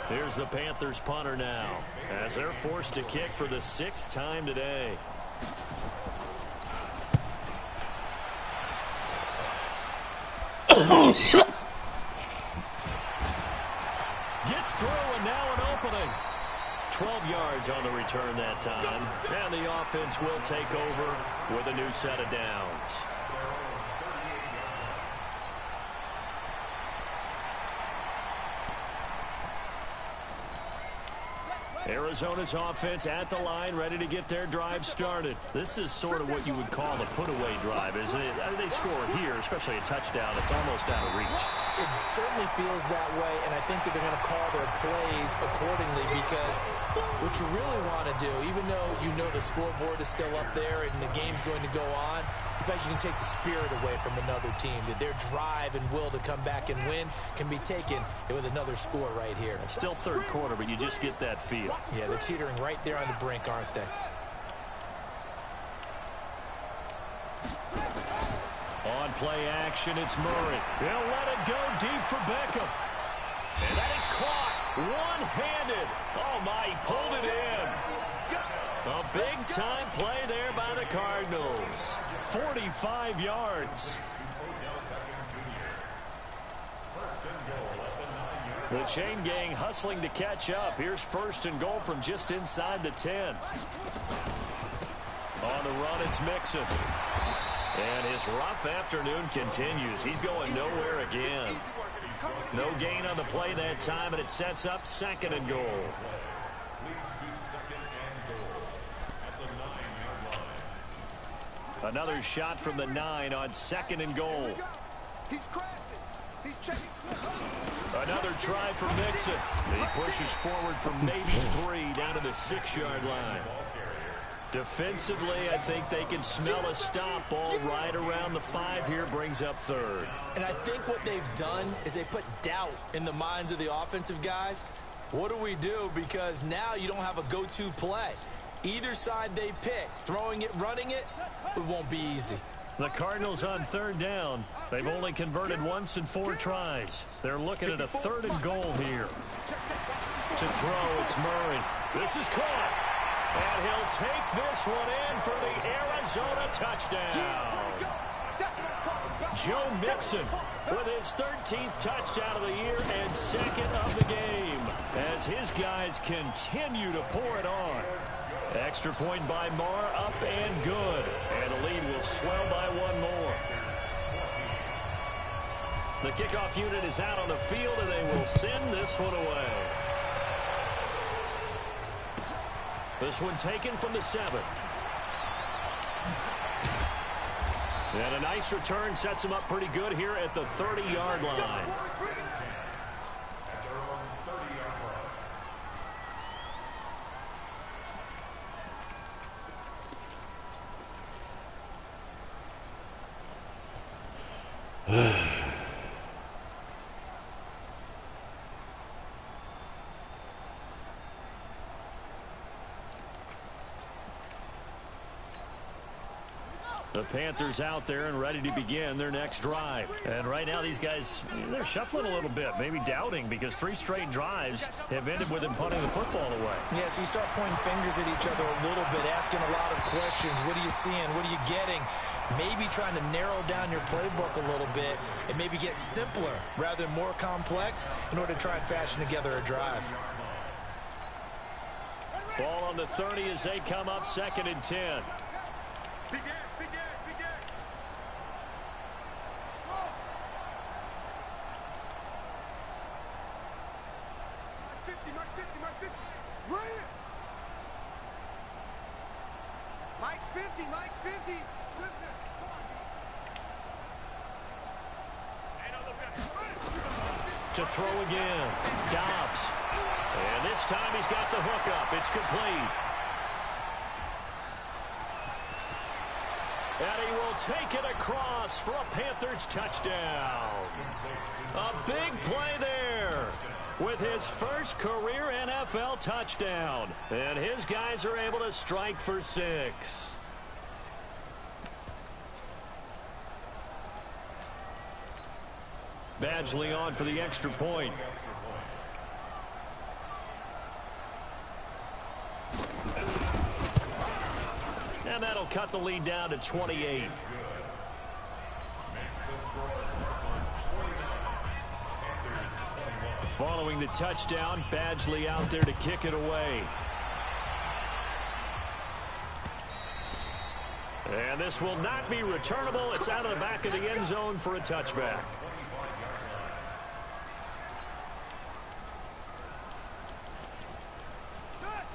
Here's the Panthers punter now, as they're forced to kick for the 6th time today. Gets through, and now an opening. 12 yards on the return that time. And the offense will take over with a new set of downs. Arizona's offense at the line, ready to get their drive started. This is sort of what you would call a put-away drive, isn't it? They score here, especially a touchdown. It's almost out of reach. It certainly feels that way, and I think that they're going to call their plays accordingly, because what you really want to do, even though you know the scoreboard is still up there and the game's going to go on, in fact, you can take the spirit away from another team, that their drive and will to come back and win can be taken with another score right here. It's still third quarter, but you just get that feel. Yeah, they're teetering right there on the brink, aren't they? On play action, it's Murray. He'll let it go deep for Beckham. And that is caught one-handed. Oh, my, he pulled it in. A big-time play there by the Cardinals. 45 yards. The chain gang hustling to catch up. Here's first and goal from just inside the 10. On the run, it's Mixon. And his rough afternoon continues. He's going nowhere again. No gain on the play that time, and it sets up second and goal. Another shot from the 9 on second and goal. He's crashing. He's checking. Another try for Mixon. He pushes forward for maybe 3 down to the 6-yard line. Defensively, I think they can smell a stop ball right around the 5 here, brings up third. And I think what they've done is they put doubt in the minds of the offensive guys. What do we do? Because now you don't have a go-to play. Either side they pick, throwing it, running it, it won't be easy. The Cardinals on third down. They've only converted once in 4 tries. They're looking at a third and goal here. To throw, it's Murray. This is caught. And he'll take this one in for the Arizona touchdown. Joe Mixon with his 13th touchdown of the year and second of the game as his guys continue to pour it on. Extra point by Marr, up and good. And the lead will swell by 1 more. The kickoff unit is out on the field, and they will send this one away. This one taken from the 7. And a nice return sets him up pretty good here at the 30-yard line. The Panthers out there and ready to begin their next drive. And right now these guys, they're shuffling a little bit, maybe doubting, because 3 straight drives have ended with them punting the football away. Yeah, so you start pointing fingers at each other a little bit, asking a lot of questions. What are you seeing? What are you getting? Maybe trying to narrow down your playbook a little bit and maybe get simpler rather than more complex in order to try and fashion together a drive. Ball on the 30 as they come up second and 10. Mike's 50, Mike's 50. To throw again, Dobbs. And this time he's got the hook up. It's complete. And he will take it across for a Panthers touchdown. A big play there with his first career NFL touchdown. And his guys are able to strike for 6. Badgley on for the extra point. And that'll cut the lead down to 28. Following the touchdown, Badgley out there to kick it away. And this will not be returnable. It's out of the back of the end zone for a touchback.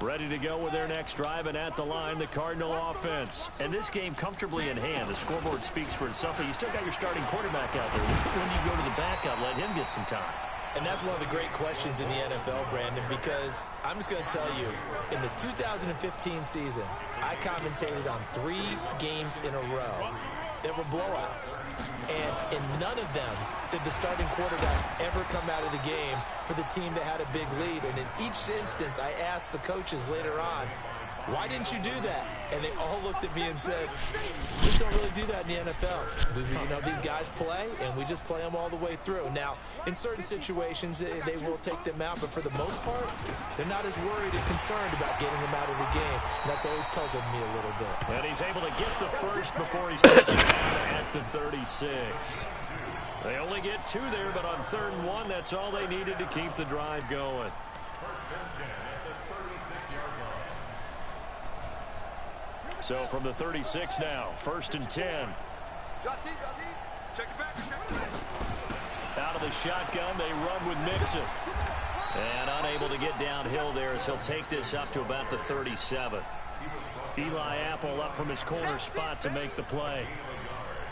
Ready to go with their next drive, and at the line, the Cardinal offense. And this game comfortably in hand. The scoreboard speaks for itself, but you still got your starting quarterback out there. When do you go to the backup, let him get some time? And that's one of the great questions in the NFL, Brandon, because I'm just going to tell you, in the 2015 season, I commentated on 3 games in a row that were blowouts. And in none of them did the starting quarterback ever come out of the game for the team that had a big lead. And in each instance, I asked the coaches later on, why didn't you do that? And they all looked at me and said, we just don't really do that in the NFL. These guys play, and we just play them all the way through. Now, in certain situations, they will take them out, but for the most part, they're not as worried and concerned about getting them out of the game. And that's always puzzled me a little bit. And he's able to get the first before he's taken down at the 36. They only get 2 there, but on 3rd and 1, that's all they needed to keep the drive going. So from the 36 now, 1st and 10. Out of the shotgun, they run with Mixon. And unable to get downhill there as he'll take this up to about the 37. Eli Apple up from his corner spot to make the play.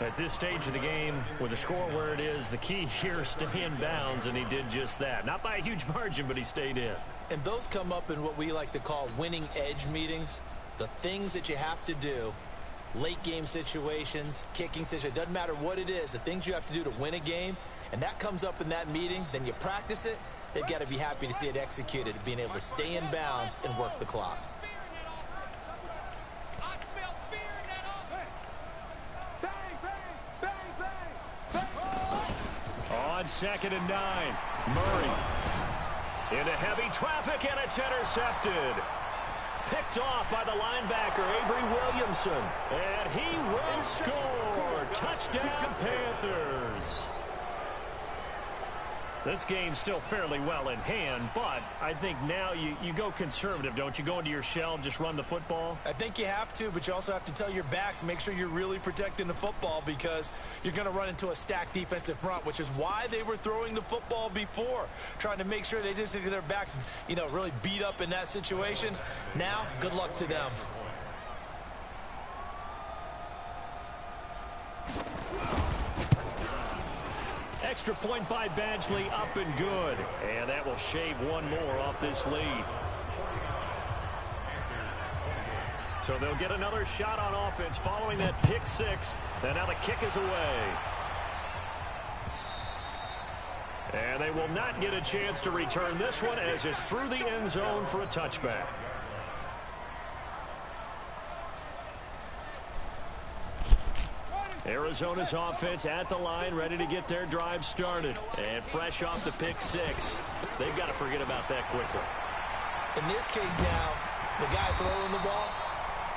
At this stage of the game, with the score where it is, the key here is stay in bounds, and he did just that. Not by a huge margin, but he stayed in. And those come up in what we like to call winning edge meetings. The things that you have to do, late game situations, kicking situations, doesn't matter what it is, the things you have to do to win a game, and that comes up in that meeting, then you practice it, they've got to be happy to see it executed, being able to stay in bounds and work the clock. On 2nd and 9, Murray into heavy traffic, and it's intercepted. Picked off by the linebacker, Avery Williamson. And he will score. Touchdown, Panthers. This game's still fairly well in hand, but I think now you go conservative, don't you? Go into your shell and just run the football? I think you have to, but you also have to tell your backs, make sure you're really protecting the football, because you're going to run into a stacked defensive front, which is why they were throwing the football before, trying to make sure they just get their backs, really beat up in that situation. Now, good luck to them. Extra point by Badgley, up and good. And that will shave 1 more off this lead. So they'll get another shot on offense following that pick 6. And now the kick is away. And they will not get a chance to return this one as it's through the end zone for a touchback. Arizona's offense at the line, ready to get their drive started. And fresh off the pick 6. They've got to forget about that quickly. In this case now, the guy throwing the ball,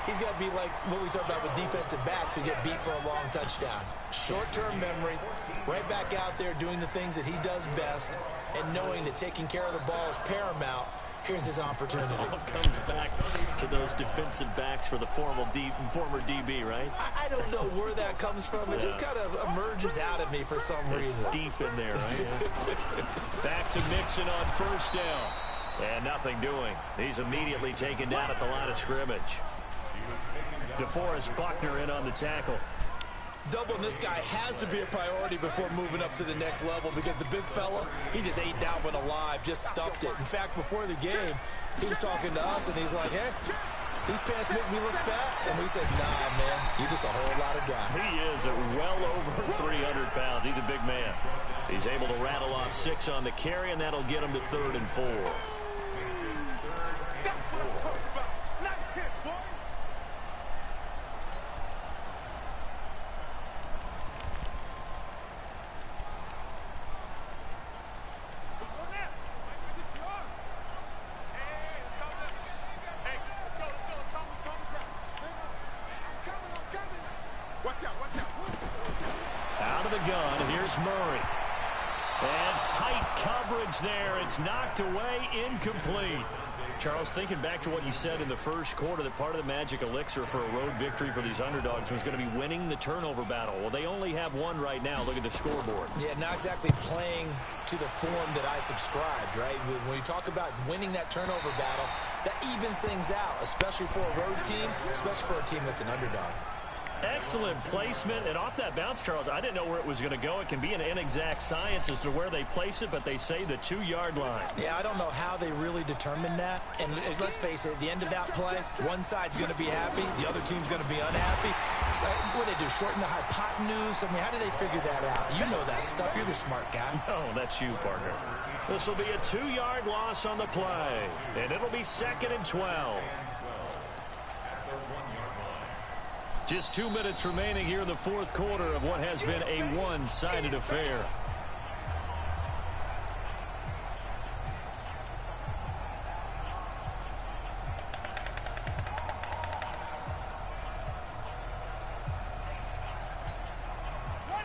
he's got to be like what we talk about with defensive backs who get beat for a long touchdown. Short-term memory, right back out there doing the things that he does best, and knowing that taking care of the ball is paramount. Here's his opportunity. It all comes back to those defensive backs for the former DB, right? I don't know where that comes from. It just kind of emerges out of me for some reason. Deep in there, right? Yeah. Back to Mixon on 1st down. And nothing doing. He's immediately taken down at the line of scrimmage. DeForest Buckner in on the tackle. Doubling this guy has to be a priority before moving up to the next level, because the big fella, he just ate that one alive, just stuffed it. In fact, before the game, he was talking to us, and he's like, hey, these pants make me look fat. And we said, nah, man, you're just a whole lot of guy. He is at well over 300 pounds. He's a big man. He's able to rattle off 6 on the carry, and that'll get him to 3rd and 4. Out of the gun, here's Murray. And tight coverage there. It's knocked away, incomplete. Charles, thinking back to what you said in the first quarter, that part of the magic elixir for a road victory for these underdogs was going to be winning the turnover battle. Well, they only have one right now. Look at the scoreboard. Yeah, not exactly playing to the form that I subscribed, right? When you talk about winning that turnover battle, that evens things out, especially for a road team, especially for a team that's an underdog. Excellent placement, and off that bounce, Charles, I didn't know where it was going to go. It can be an inexact science as to where they place it, but they say the 2-yard line. Yeah, I don't know how they really determined that. And let's face it, at the end of that play, one side's going to be happy, the other team's going to be unhappy. So what do they do, shorten the hypotenuse? I mean, how do they figure that out? You know that stuff. You're the smart guy. No, that's you, partner. This will be a 2-yard loss on the play, and it'll be 2nd and 12. Just 2 minutes remaining here in the fourth quarter of what has been a one-sided affair.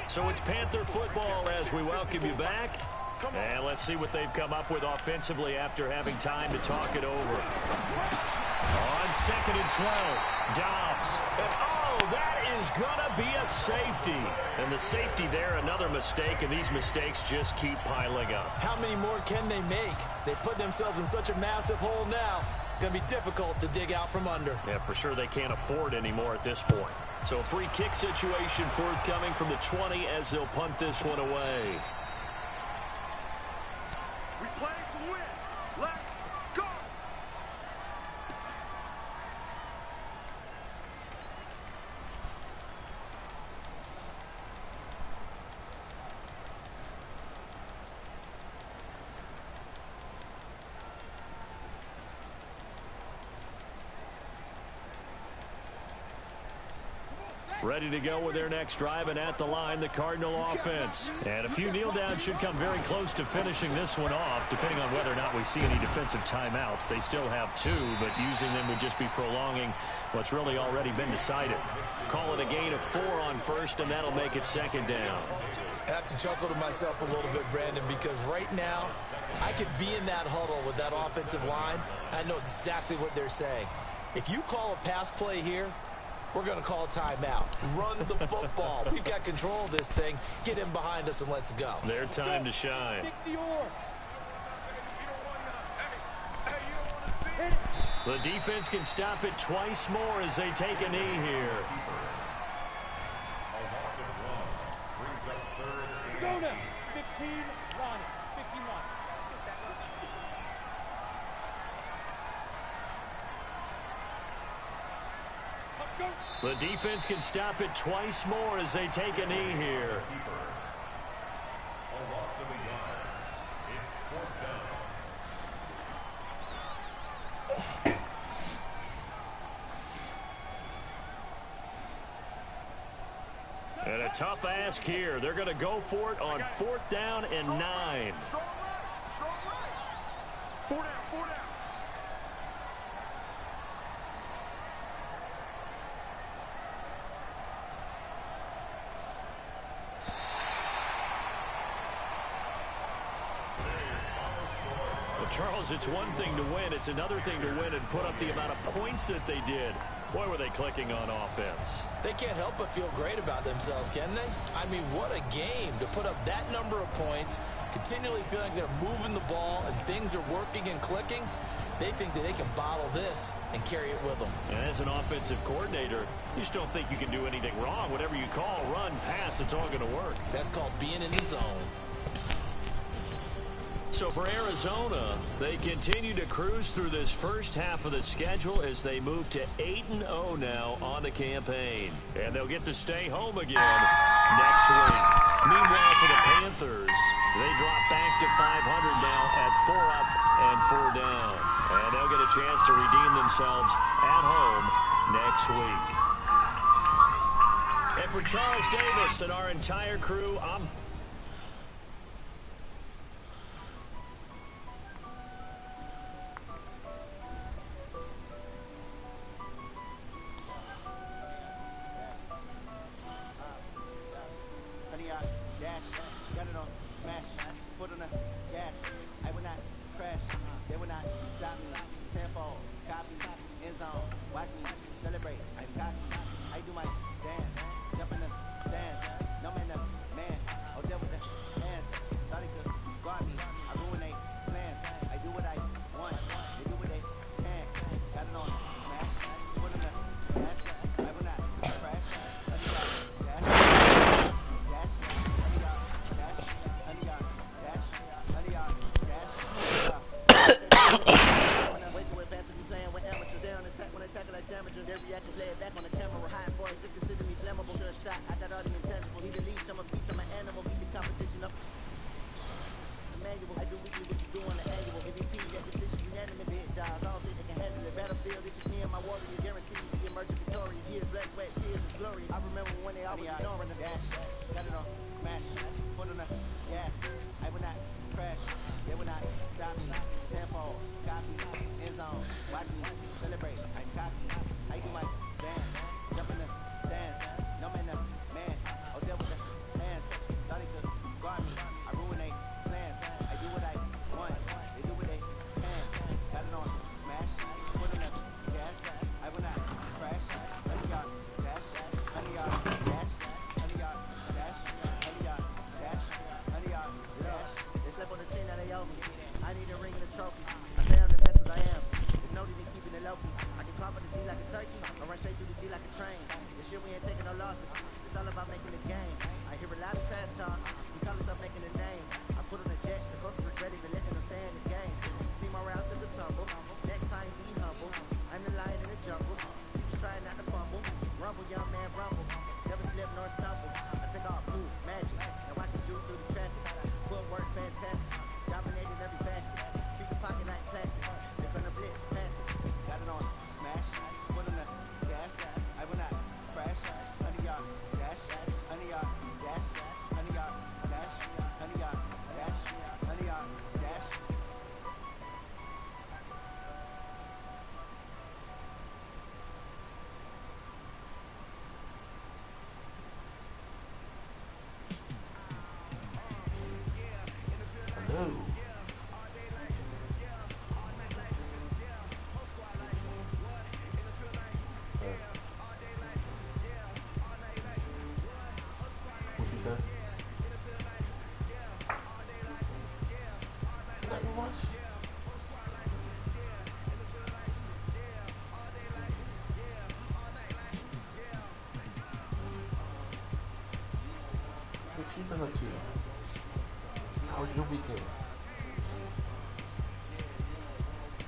So it's Panther football as we welcome you back. And let's see what they've come up with offensively after having time to talk it over. On 2nd and 12, Dobbs. And that is going to be a safety. And the safety there, another mistake, and these mistakes just keep piling up. How many more can they make? They put themselves in such a massive hole now. Going to be difficult to dig out from under. Yeah, for sure they can't afford anymore at this point. So a free kick situation forthcoming from the 20 as they'll punt this one away. We play to win. Let's go. Ready to go with their next drive, and at the line, the Cardinal offense. And a few kneel downs should come very close to finishing this one off, depending on whether or not we see any defensive timeouts. They still have 2, but using them would just be prolonging what's really already been decided. Call it a gain of 4 on first, and that'll make it 2nd down. I have to chuckle to myself a little bit, Brandon, because right now I could be in that huddle with that offensive line. I know exactly what they're saying. If you call a pass play here, we're going to call a timeout. Run the football. We've got control of this thing. Get in behind us and let's go. Their time to shine. The defense can stop it twice more as they take a knee here. Go now. 15 line. 15 line. The defense can stop it twice more as they take a knee here. And a tough ask here. They're going to go for it on 4th down and 9. Strong right. Strong right. 4 down. 4 down. Charles, it's one thing to win. It's another thing to win and put up the amount of points that they did. Boy, were they clicking on offense. They can't help but feel great about themselves, can they? I mean, what a game to put up that number of points, continually feeling like they're moving the ball and things are working and clicking. They think that they can bottle this and carry it with them. And as an offensive coordinator, you just don't think you can do anything wrong. Whatever you call, run, pass, it's all going to work. That's called being in the zone. So for Arizona, they continue to cruise through this first half of the schedule as they move to 8-0 now on the campaign. And they'll get to stay home again next week. Meanwhile, for the Panthers, they drop back to 500 now at 4 up and 4 down. And they'll get a chance to redeem themselves at home next week. And for Charles Davis and our entire crew, I'm foot on the gas. I will not crash. They will not stop me. 10 remember when they always ignoring the dash. Got it on, smash, foot on the gas. I will not crash, they will not stop me. Tenfold, copy, end zone, watch me celebrate. I'm cocky, I do my dance, jump in the stands. No man, the man, oh deal with the hands. Thought he could guard me, I ruin they plans. I do what I want, they do what they can. Got it on, smash, foot on the gas. I will not crash, 100 yard dash, 100 yard dash, 100 yard dash, 100 yard dash, 100 yard dash. They slept on the team that they owe me. I need a ring and a trophy. I say I'm the best cause I am. There's no need in keeping it low key. I can carve the D like a turkey, or run straight through the D like a train. This year we ain't taking no losses. It's all about making the game. I hear a lot of trash talk. You call us up making a name. I put on a jet, the coach regret even letting them stay in the game. Team around took a tumble. Next time be humble. I'm the lion in the jungle. You just trying not to fumble. Rumble, young man, rumble. Never slip nor stumble. I take off proof, magic. Now watch me juke through the traffic. Footwork fantastic. Dominated every facet. Keep the pocket like plastic. They're gonna blitz, pass it. Got it on, smash. Foot on the gas. I will not crash. 100 yard dash. 100 yard dash. 100 yard dash. 100 yard dash. 100 yard dash. Hello. What you said? Nothing much. What you been up to? How was your weekend?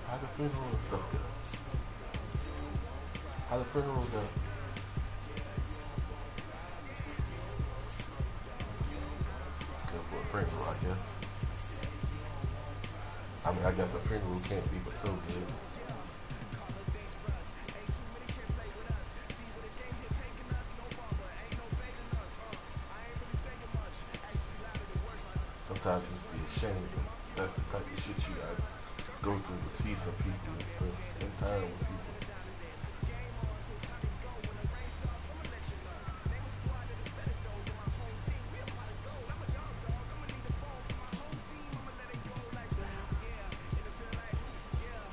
How the funeral and stuff go? How the funeral go? Good for a funeral, I guess. I mean, I guess a funeral can't be but so good. Sometimes you just be ashamed, but that's the type of shit you gotta go through to see some people and stuff, spend time with people.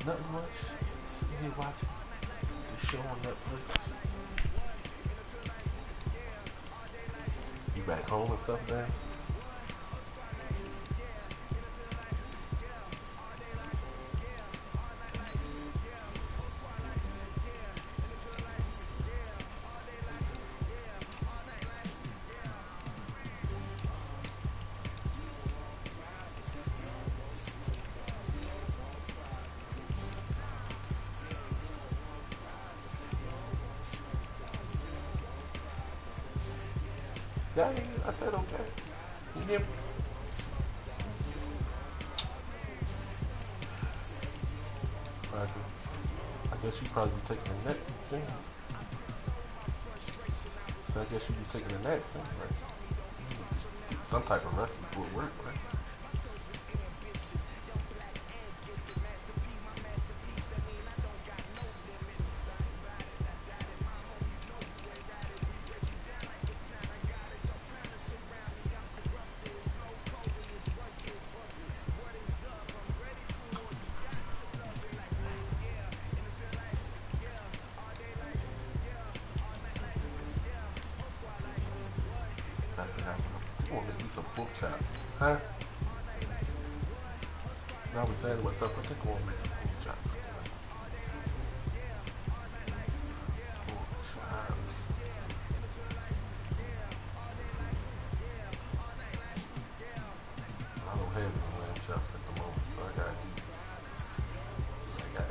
Nothing much. Sitting here watching the show on Netflix. You back home and stuff, man? Yeah, I said okay. You hear me? I guess you probably be taking a nap soon. So I guess you be taking a nap soon, right? Some type of rest before work, right? I forgot. I want to do some pork chops. Huh? I was saying to myself, I think I want to make some pork chops. Pork chops. I don't have any lamb chops at the moment, so I gotta do what I got.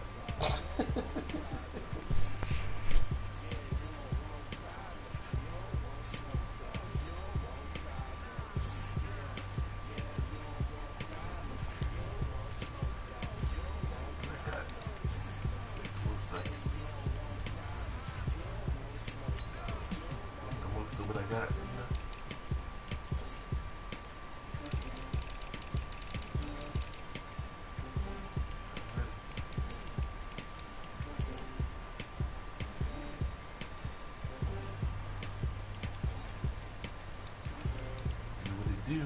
do.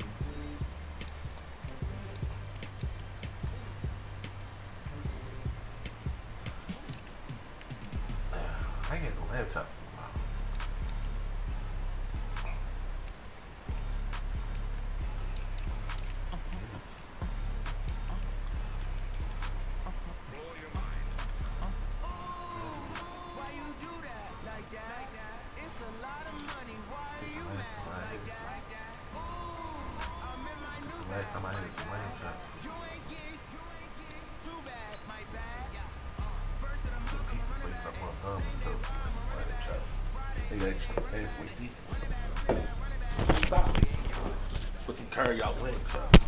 I get the laptop. Last time I had some laptop. The pizza place up on laptop. They actually halfway decent. Stop. Put some curry out wings.